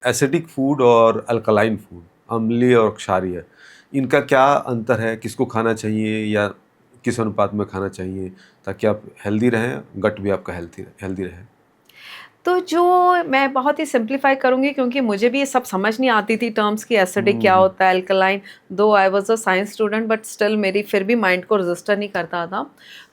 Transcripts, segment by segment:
Acidic food और alkaline food, अम्लीय और क्षारीय, इनका क्या अंतर है? किसको खाना चाहिए या किस अनुपात में खाना चाहिए ताकि आप हेल्दी रहें, गट भी आपका हेल्थी हेल्दी रहे? तो जो मैं बहुत ही सिंप्लीफाई करूँगी क्योंकि मुझे भी ये सब समझ नहीं आती थी टर्म्स कि एसिडिक क्या हम्म। होता है, अल्कलाइन। दो I was a science student but still मेरी फिर भी माइंड को रजिस्टर नहीं करता था।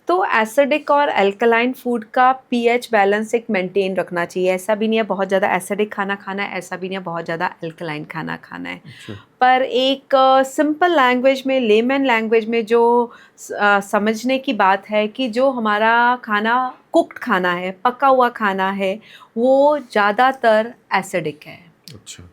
तो एसिडिक और अल्कलाइन फूड का पीएच बैलेंस एक मेंटेन रखना चाहिए। ऐसा भी नहीं है बहुत ज़्यादा एसिडिक खाना खाना है, ऐसा भी नहीं है बहुत ज़्यादा अल्कलाइन खाना खाना है। अच्छा। पर एक सिंपल लैंग्वेज में, लेमन लैंग्वेज में जो समझने की बात है कि जो हमारा खाना कुक्ड खाना है, पका हुआ खाना है, वो ज़्यादातर एसिडिक है। अच्छा।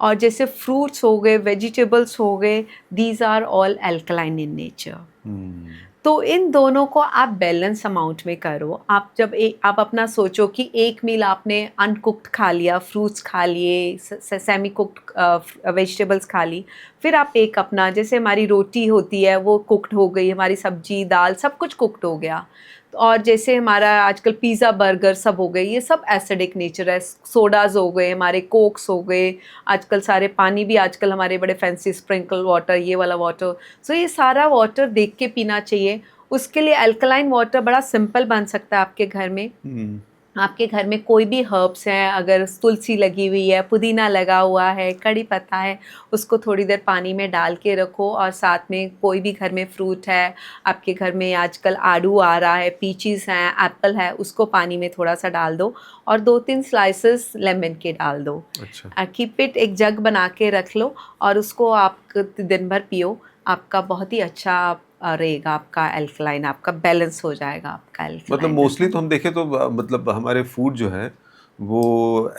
और जैसे फ्रूट्स हो गए, वेजिटेबल्स हो गए, these are all alkaline in nature. Hmm. तो इन दोनों को आप बैलेंस अमाउंट में करो। आप जब आप अपना सोचो कि एक मील आपने अनकुक्ड खा लिया, फ्रूट्स खा लिए, सेमी कुक्ड वेजिटेबल्स खा ली, फिर आप एक अपना, जैसे हमारी रोटी होती है वो कुक्ड हो गई, हमारी सब्जी दाल सब कुछ कुक्ड हो गया। और जैसे हमारा आजकल पिज़्ज़ा बर्गर सब हो गए, ये सब एसिडिक नेचर है। सोडाज हो गए, हमारे कोक्स हो गए, आजकल सारे पानी भी आजकल हमारे बड़े फैंसी स्प्रिंकल वाटर, ये वाला वाटर। सो ये सारा वाटर देख के पीना चाहिए। उसके लिए अल्कलाइन वाटर बड़ा सिंपल बन सकता है आपके घर में। हम्म। आपके घर में कोई भी हर्ब्स हैं, अगर तुलसी लगी हुई है, पुदीना लगा हुआ है, कड़ी पत्ता है, उसको थोड़ी देर पानी में डाल के रखो। और साथ में कोई भी घर में फ्रूट है, आपके घर में आजकल आड़ू आ रहा है, पीचीज़ हैं, एप्पल है, उसको पानी में थोड़ा सा डाल दो और 2-3 स्लाइसेस लेमन के डाल दो। अच्छा। कीप इट, एक जग बना के रख लो और उसको आप दिन भर पियो। आपका बहुत ही अच्छा रहेगा, आपका अल्कलाइन, आपका बैलेंस हो जाएगा आपका मतलब अल्कलाइन मोस्टली तो लेवल। हम देखें तो मतलब हमारे फूड जो है वो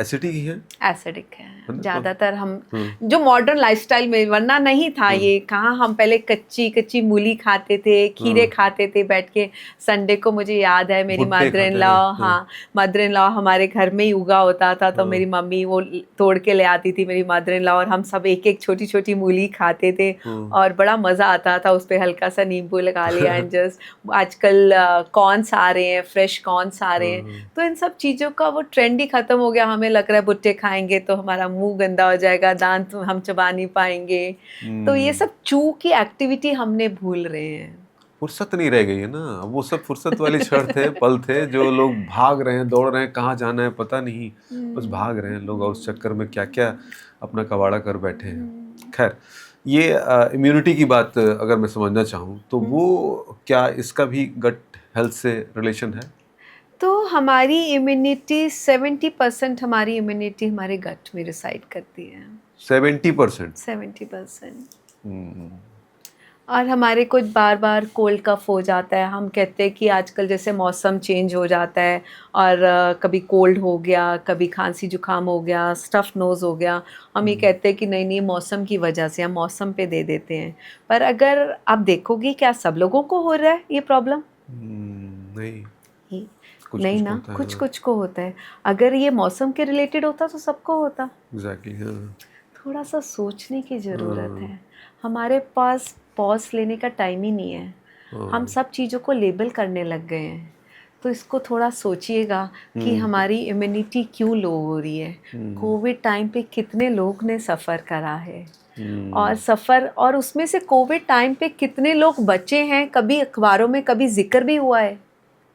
एसिडिक ही है एसिडिक है ना? तो ज़्यादातर। हम हम्म। जो मॉडर्न लाइफस्टाइल में, वरना नहीं था हम्म। ये, कहाँ हम पहले कच्ची कच्ची मूली खाते थे, खीरे हाँ, खाते थे बैठ के। संडे को मुझे याद है मेरी भुट्टे मदर इन खाते लॉ, थे। हाँ। हाँ, मदर इन लॉ हमारे घर में ही उगा होता था, तो हाँ। मेरी मम्मी वो तोड़ के ले आती थी मेरी मदर इन लॉ, और हम सब एक एक छोटी छोटी मूली खाते थे। हाँ। और बड़ा मज़ा आता था, उस पर हल्का सा नींबू लगा लिया एंड जस्ट। आजकल कॉर्न्स आ रहे हैं, फ्रेश कॉर्न्स आ रहे हैं। हाँ। तो इन सब चीज़ों का वो ट्रेंड ही ख़त्म हो गया। हमें लग रहा है भुट्टे खाएंगे तो हमारा मुंह गंदा हो जाएगा, दांत हम चबा नहीं पाएंगे। तो ये हम्म। सब चू की एक्टिविटी हमने भूल रहे हैं। फुर्सत नहीं रह गई है ना। अब वो सब फुर्सत वाले क्षण थे, पल थे, जो लोग भाग रहे हैं, दौड़ रहे हैं, कहाँ जाना है पता नहीं, बस भाग रहे हैं लोग और उस चक्कर में क्या क्या अपना कबाड़ा कर बैठे हैं। खैर, ये इम्यूनिटी की बात अगर मैं समझना चाहूँ तो वो क्या इसका भी गट हेल्थ से रिलेशन है? तो हमारी इम्यूनिटी 70% हमारी इम्यूनिटी हमारे गट में रिसाइड करती है। 70%? 70%। हम्म। और हमारे कुछ बार बार कोल्ड कफ हो जाता है। हम कहते हैं कि आजकल जैसे मौसम चेंज हो जाता है और कभी कोल्ड हो गया, कभी खांसी जुकाम हो गया, स्टफ़ नोज़ हो गया। हम ये कहते हैं कि नहीं नहीं, मौसम की वजह से, हम मौसम पे दे देते हैं। पर अगर आप देखोगे, क्या सब लोगों को हो रहा है ये प्रॉब्लम? नहीं, ही कुछ नहीं कुछ को ना, होता है। कुछ हाँ। कुछ को होता है। अगर ये मौसम के रिलेटेड होता तो सबको होता। एग्जैक्टली। हाँ। थोड़ा सा सोचने की ज़रूरत हाँ। है। हमारे पास पॉज़ लेने का टाइम ही नहीं है। हम हाँ। सब चीज़ों को लेबल करने लग गए हैं। तो इसको थोड़ा सोचिएगा कि हम्म। हमारी इम्यूनिटी क्यों लो हो रही है। हम्म। कोविड टाइम पे कितने लोग ने सफ़र करा है, और हम्म। सफ़र, और उसमें से कोविड टाइम पे कितने लोग बचे हैं, कभी अखबारों में कभी ज़िक्र भी हुआ है,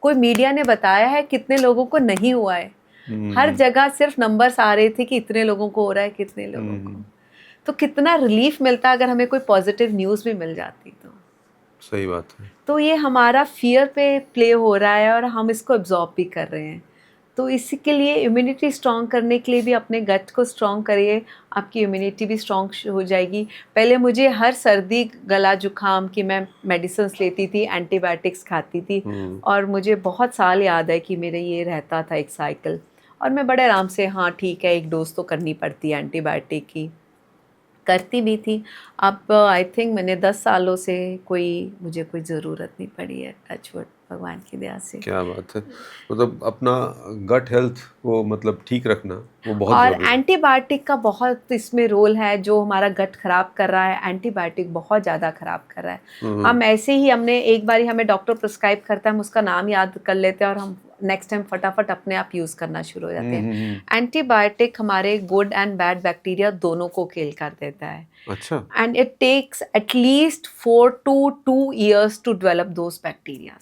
कोई मीडिया ने बताया है, कितने लोगों को नहीं हुआ है। हर हम्म। जगह सिर्फ नंबर्स आ रहे थे कि इतने लोगों को हो रहा है, कितने लोगों को। हम्म। तो कितना रिलीफ मिलता अगर हमें कोई पॉजिटिव न्यूज़ भी मिल जाती सही बात है। तो ये हमारा फियर पे प्ले हो रहा है और हम इसको एब्जॉर्ब भी कर रहे हैं। तो इसी के लिए इम्यूनिटी स्ट्रॉन्ग करने के लिए भी अपने गट को स्ट्रॉन्ग करिए, आपकी इम्यूनिटी भी स्ट्रॉन्ग हो जाएगी। पहले मुझे हर सर्दी गला जुकाम की मैं मेडिसिन्स लेती थी, एंटीबायोटिक्स खाती थी, हम्म। और मुझे बहुत साल याद है कि मेरे ये रहता था एक साइकिल, और मैं बड़े आराम से, हाँ ठीक है, एक डोज तो करनी पड़ती है एंटीबायोटिक की, करती भी थी। अब आई थिंक मैंने 10 सालों से मुझे कोई ज़रूरत नहीं पड़ी है, टच वुड, भगवान की दया से। क्या बात है। मतलब अपना गट हेल्थ को मतलब ठीक रखना वो बहुत और ज़रूरी है। एंटीबायोटिक का बहुत इसमें रोल है, जो हमारा गट ख़राब कर रहा है, एंटीबायोटिक बहुत ज़्यादा ख़राब कर रहा है। हम्म। हम ऐसे ही, हमने एक बारी, हमें डॉक्टर प्रिस्क्राइब करता है, हम उसका नाम याद कर लेते हैं और हम नेक्स्ट टाइम फटाफट अपने आप यूज करना शुरू हो जाते हैं। हम्म। एंटीबायोटिक हमारे गुड एंड बैड बैक्टीरिया दोनों को किल कर देता है, अच्छा। And it takes at least 4 to 2 years to develop those bacteria.